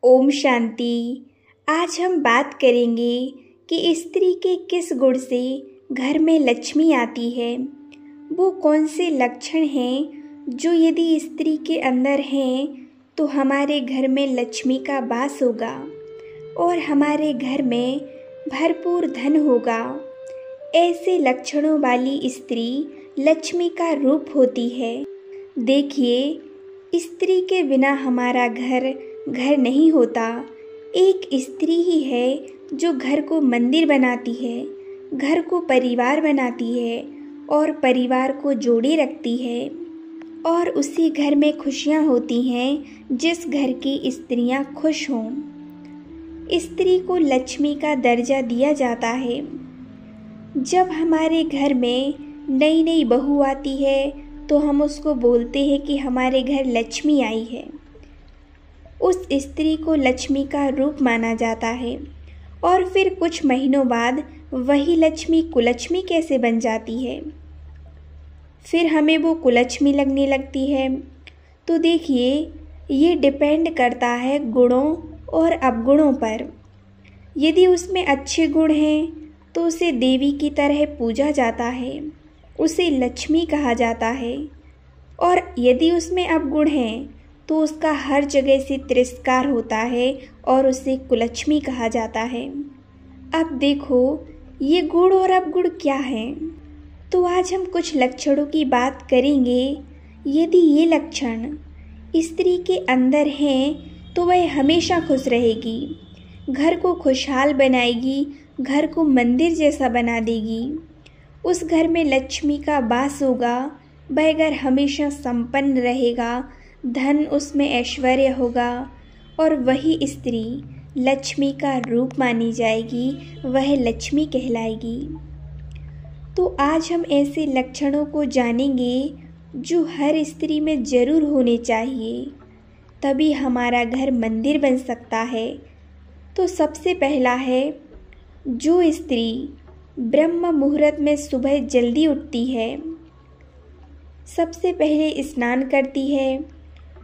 ओम शांति। आज हम बात करेंगे कि स्त्री के किस गुण से घर में लक्ष्मी आती है। वो कौन से लक्षण हैं जो यदि स्त्री के अंदर हैं तो हमारे घर में लक्ष्मी का वास होगा और हमारे घर में भरपूर धन होगा। ऐसे लक्षणों वाली स्त्री लक्ष्मी का रूप होती है। देखिए, स्त्री के बिना हमारा घर नहीं होता। एक स्त्री ही है जो घर को मंदिर बनाती है, घर को परिवार बनाती है और परिवार को जोड़े रखती है। और उसी घर में खुशियाँ होती हैं जिस घर की स्त्रियाँ खुश हों। स्त्री को लक्ष्मी का दर्जा दिया जाता है। जब हमारे घर में नई नई बहू आती है तो हम उसको बोलते हैं कि हमारे घर लक्ष्मी आई है। उस स्त्री को लक्ष्मी का रूप माना जाता है और फिर कुछ महीनों बाद वही लक्ष्मी कुलक्ष्मी कैसे बन जाती है, फिर हमें वो कुलक्ष्मी लगने लगती है। तो देखिए, ये डिपेंड करता है गुणों और अवगुणों पर। यदि उसमें अच्छे गुण हैं तो उसे देवी की तरह पूजा जाता है, उसे लक्ष्मी कहा जाता है। और यदि उसमें अवगुण हैं तो उसका हर जगह से तिरस्कार होता है और उसे कुलक्ष्मी कहा जाता है। अब देखो, ये गुण और अवगुण क्या हैं। तो आज हम कुछ लक्षणों की बात करेंगे। यदि ये लक्षण स्त्री के अंदर हैं तो वह हमेशा खुश रहेगी, घर को खुशहाल बनाएगी, घर को मंदिर जैसा बना देगी। उस घर में लक्ष्मी का वास होगा, वह घर हमेशा संपन्न रहेगा, धन उसमें ऐश्वर्य होगा और वही स्त्री लक्ष्मी का रूप मानी जाएगी, वह लक्ष्मी कहलाएगी। तो आज हम ऐसे लक्षणों को जानेंगे जो हर स्त्री में ज़रूर होने चाहिए, तभी हमारा घर मंदिर बन सकता है। तो सबसे पहला है, जो स्त्री ब्रह्म मुहूर्त में सुबह जल्दी उठती है, सबसे पहले स्नान करती है,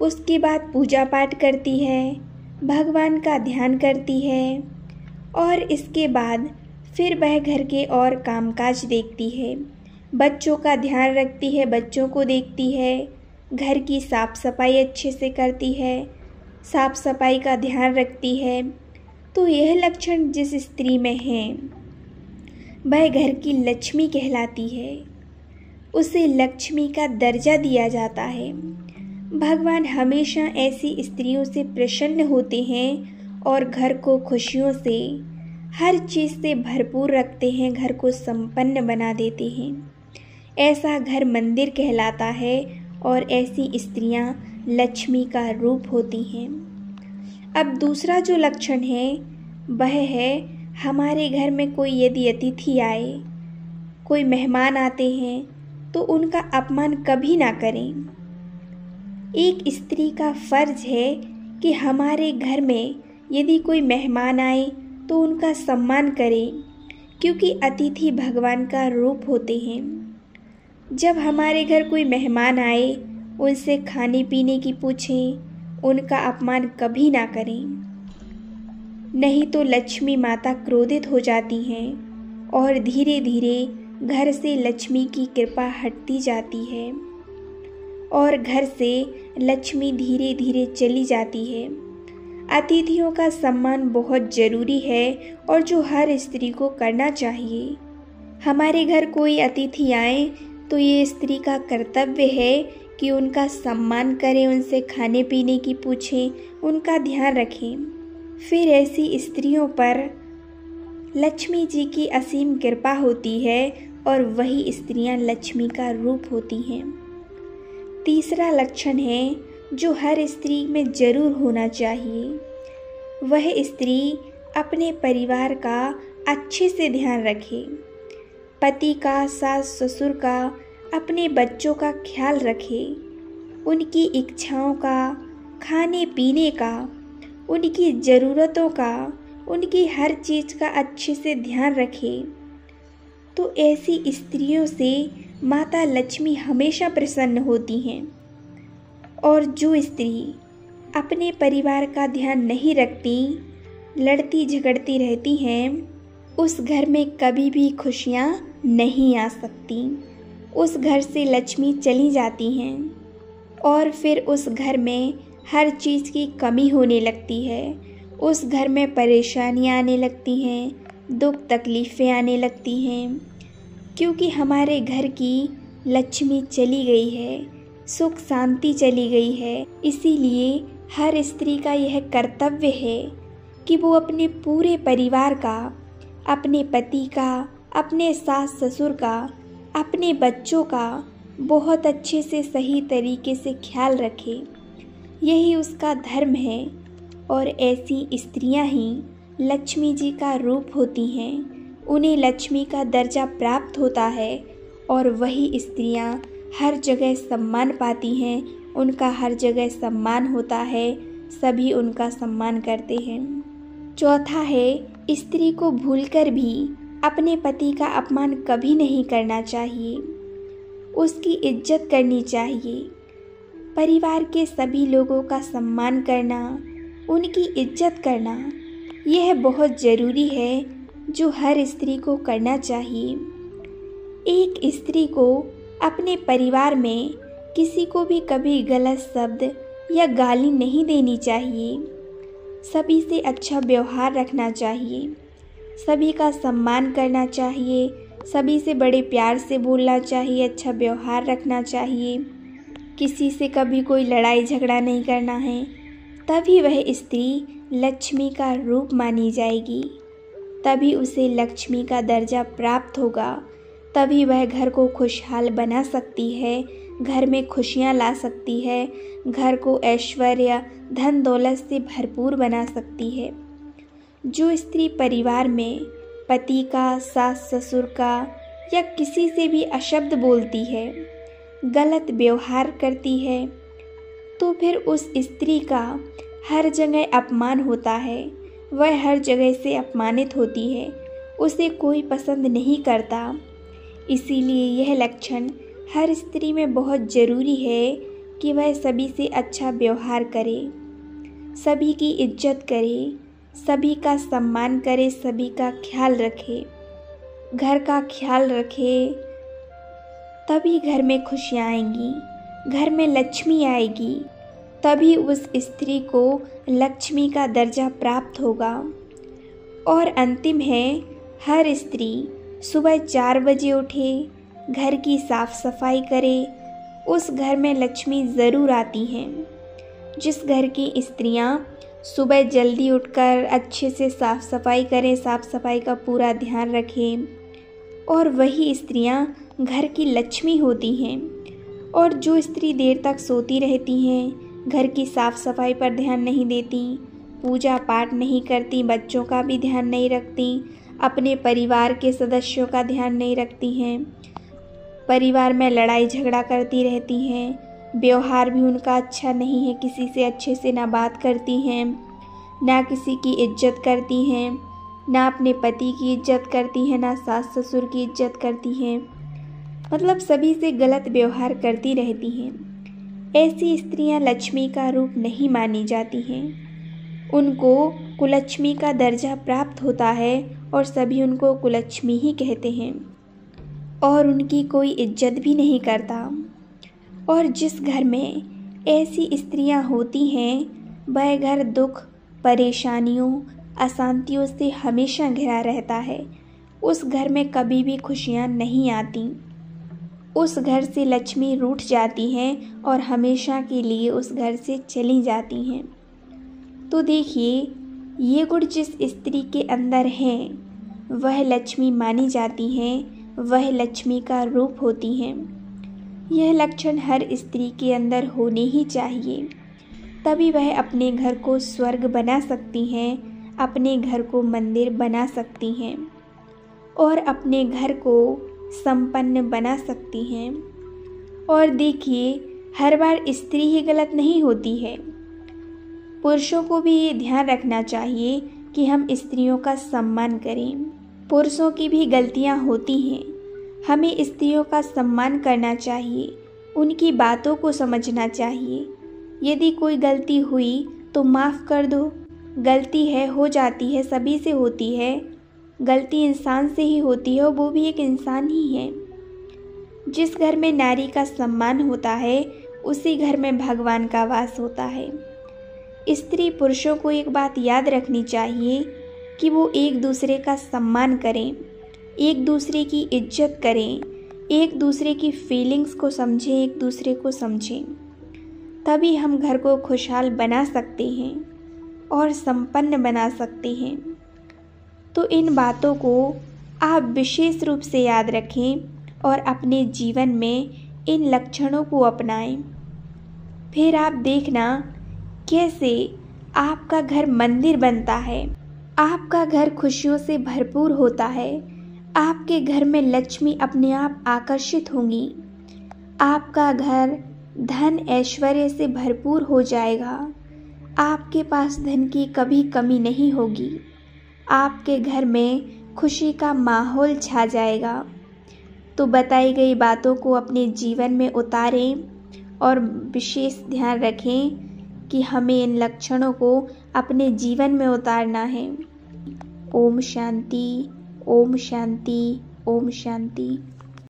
उसके बाद पूजा पाठ करती है, भगवान का ध्यान करती है और इसके बाद फिर वह घर के और कामकाज देखती है, बच्चों का ध्यान रखती है, बच्चों को देखती है, घर की साफ़ सफाई अच्छे से करती है, साफ़ सफाई का ध्यान रखती है। तो यह लक्षण जिस स्त्री में हैं वह घर की लक्ष्मी कहलाती है, उसे लक्ष्मी का दर्जा दिया जाता है। भगवान हमेशा ऐसी स्त्रियों से प्रसन्न होते हैं और घर को खुशियों से, हर चीज़ से भरपूर रखते हैं, घर को संपन्न बना देते हैं। ऐसा घर मंदिर कहलाता है और ऐसी स्त्रियां लक्ष्मी का रूप होती हैं। अब दूसरा जो लक्षण है वह है, हमारे घर में कोई यदि अतिथि आए, कोई मेहमान आते हैं तो उनका अपमान कभी ना करें। एक स्त्री का फर्ज है कि हमारे घर में यदि कोई मेहमान आए तो उनका सम्मान करें, क्योंकि अतिथि भगवान का रूप होते हैं। जब हमारे घर कोई मेहमान आए, उनसे खाने पीने की पूछें, उनका अपमान कभी ना करें, नहीं तो लक्ष्मी माता क्रोधित हो जाती हैं और धीरे धीरे घर से लक्ष्मी की कृपा हटती जाती है और घर से लक्ष्मी धीरे धीरे चली जाती है। अतिथियों का सम्मान बहुत ज़रूरी है और जो हर स्त्री को करना चाहिए। हमारे घर कोई अतिथि आए तो ये स्त्री का कर्तव्य है कि उनका सम्मान करें, उनसे खाने पीने की पूछें, उनका ध्यान रखें। फिर ऐसी स्त्रियों पर लक्ष्मी जी की असीम कृपा होती है और वही स्त्रियां लक्ष्मी का रूप होती हैं। तीसरा लक्षण है जो हर स्त्री में ज़रूर होना चाहिए, वह स्त्री अपने परिवार का अच्छे से ध्यान रखे, पति का, सास ससुर का, अपने बच्चों का ख्याल रखे, उनकी इच्छाओं का, खाने पीने का, उनकी ज़रूरतों का, उनकी हर चीज़ का अच्छे से ध्यान रखे। तो ऐसी स्त्रियों से माता लक्ष्मी हमेशा प्रसन्न होती हैं। और जो स्त्री अपने परिवार का ध्यान नहीं रखती, लड़ती झगड़ती रहती हैं, उस घर में कभी भी खुशियाँ नहीं आ सकती। उस घर से लक्ष्मी चली जाती हैं और फिर उस घर में हर चीज़ की कमी होने लगती है। उस घर में परेशानियाँ आने लगती हैं, दुख तकलीफ़ें आने लगती हैं, क्योंकि हमारे घर की लक्ष्मी चली गई है, सुख शांति चली गई है। इसीलिए हर स्त्री का यह कर्तव्य है कि वो अपने पूरे परिवार का, अपने पति का, अपने सास ससुर का, अपने बच्चों का बहुत अच्छे से सही तरीके से ख्याल रखे। यही उसका धर्म है और ऐसी स्त्रियां ही लक्ष्मी जी का रूप होती हैं। उन्हें लक्ष्मी का दर्जा प्राप्त होता है और वही स्त्रियां हर जगह सम्मान पाती हैं, उनका हर जगह सम्मान होता है, सभी उनका सम्मान करते हैं। चौथा है, स्त्री को भूलकर भी अपने पति का अपमान कभी नहीं करना चाहिए, उसकी इज्जत करनी चाहिए। परिवार के सभी लोगों का सम्मान करना, उनकी इज्जत करना, यह बहुत ज़रूरी है, जो हर स्त्री को करना चाहिए। एक स्त्री को अपने परिवार में किसी को भी कभी गलत शब्द या गाली नहीं देनी चाहिए। सभी से अच्छा व्यवहार रखना चाहिए, सभी का सम्मान करना चाहिए, सभी से बड़े प्यार से बोलना चाहिए, अच्छा व्यवहार रखना चाहिए। किसी से कभी कोई लड़ाई झगड़ा नहीं करना है, तभी वह स्त्री लक्ष्मी का रूप मानी जाएगी, तभी उसे लक्ष्मी का दर्जा प्राप्त होगा, तभी वह घर को खुशहाल बना सकती है, घर में खुशियाँ ला सकती है, घर को ऐश्वर्य धन दौलत से भरपूर बना सकती है। जो स्त्री परिवार में पति का, सास ससुर का या किसी से भी अशब्द बोलती है, गलत व्यवहार करती है, तो फिर उस स्त्री का हर जगह अपमान होता है, वह हर जगह से अपमानित होती है, उसे कोई पसंद नहीं करता। इसीलिए यह लक्षण हर स्त्री में बहुत ज़रूरी है कि वह सभी से अच्छा व्यवहार करे, सभी की इज्जत करे, सभी का सम्मान करे, सभी का ख्याल रखे, घर का ख्याल रखे, तभी घर में खुशियाँ आएंगी, घर में लक्ष्मी आएगी, तभी उस स्त्री को लक्ष्मी का दर्जा प्राप्त होगा। और अंतिम है, हर स्त्री सुबह 4 बजे उठे, घर की साफ सफाई करे, उस घर में लक्ष्मी ज़रूर आती हैं। जिस घर की स्त्रियां सुबह जल्दी उठकर अच्छे से साफ सफाई करें, साफ सफाई का पूरा ध्यान रखें, और वही स्त्रियां घर की लक्ष्मी होती हैं। और जो स्त्री देर तक सोती रहती हैं, घर की साफ सफाई पर ध्यान नहीं देती, पूजा पाठ नहीं करती, बच्चों का भी ध्यान नहीं रखती, अपने परिवार के सदस्यों का ध्यान नहीं रखती हैं, परिवार में लड़ाई झगड़ा करती रहती हैं, व्यवहार भी उनका अच्छा नहीं है, किसी से अच्छे से ना बात करती हैं, ना किसी की इज्जत करती हैं, ना अपने पति की इज्जत करती हैं, ना सास ससुर की इज्जत करती हैं, मतलब सभी से गलत व्यवहार करती रहती हैं। ऐसी स्त्रियां लक्ष्मी का रूप नहीं मानी जाती हैं, उनको कुलक्ष्मी का दर्जा प्राप्त होता है और सभी उनको कुलक्ष्मी ही कहते हैं और उनकी कोई इज्जत भी नहीं करता। और जिस घर में ऐसी स्त्रियां होती हैं, वह घर दुख, परेशानियों, अशांतियों से हमेशा घिरा रहता है। उस घर में कभी भी खुशियां नहीं आती, उस घर से लक्ष्मी रूठ जाती हैं और हमेशा के लिए उस घर से चली जाती हैं। तो देखिए, ये गुण जिस स्त्री के अंदर हैं, वह लक्ष्मी मानी जाती हैं, वह लक्ष्मी का रूप होती हैं। यह लक्षण हर स्त्री के अंदर होने ही चाहिए, तभी वह अपने घर को स्वर्ग बना सकती हैं, अपने घर को मंदिर बना सकती हैं और अपने घर को संपन्न बना सकती हैं। और देखिए, हर बार स्त्री ही गलत नहीं होती है, पुरुषों को भी ये ध्यान रखना चाहिए कि हम स्त्रियों का सम्मान करें। पुरुषों की भी गलतियां होती हैं, हमें स्त्रियों का सम्मान करना चाहिए, उनकी बातों को समझना चाहिए। यदि कोई गलती हुई तो माफ़ कर दो। गलती है, हो जाती है, सभी से होती है। गलती इंसान से ही होती है और वो भी एक इंसान ही है। जिस घर में नारी का सम्मान होता है उसी घर में भगवान का वास होता है। स्त्री पुरुषों को एक बात याद रखनी चाहिए कि वो एक दूसरे का सम्मान करें, एक दूसरे की इज्जत करें, एक दूसरे की फीलिंग्स को समझें, एक दूसरे को समझें। तभी हम घर को खुशहाल बना सकते हैं और संपन्न बना सकते हैं। तो इन बातों को आप विशेष रूप से याद रखें और अपने जीवन में इन लक्षणों को अपनाएं। फिर आप देखना कैसे आपका घर मंदिर बनता है, आपका घर खुशियों से भरपूर होता है, आपके घर में लक्ष्मी अपने आप आकर्षित होंगी, आपका घर धन ऐश्वर्य से भरपूर हो जाएगा, आपके पास धन की कभी कमी नहीं होगी, आपके घर में खुशी का माहौल छा जाएगा। तो बताई गई बातों को अपने जीवन में उतारें और विशेष ध्यान रखें कि हमें इन लक्षणों को अपने जीवन में उतारना है। ओम शांति, ओम शांति, ओम शांति।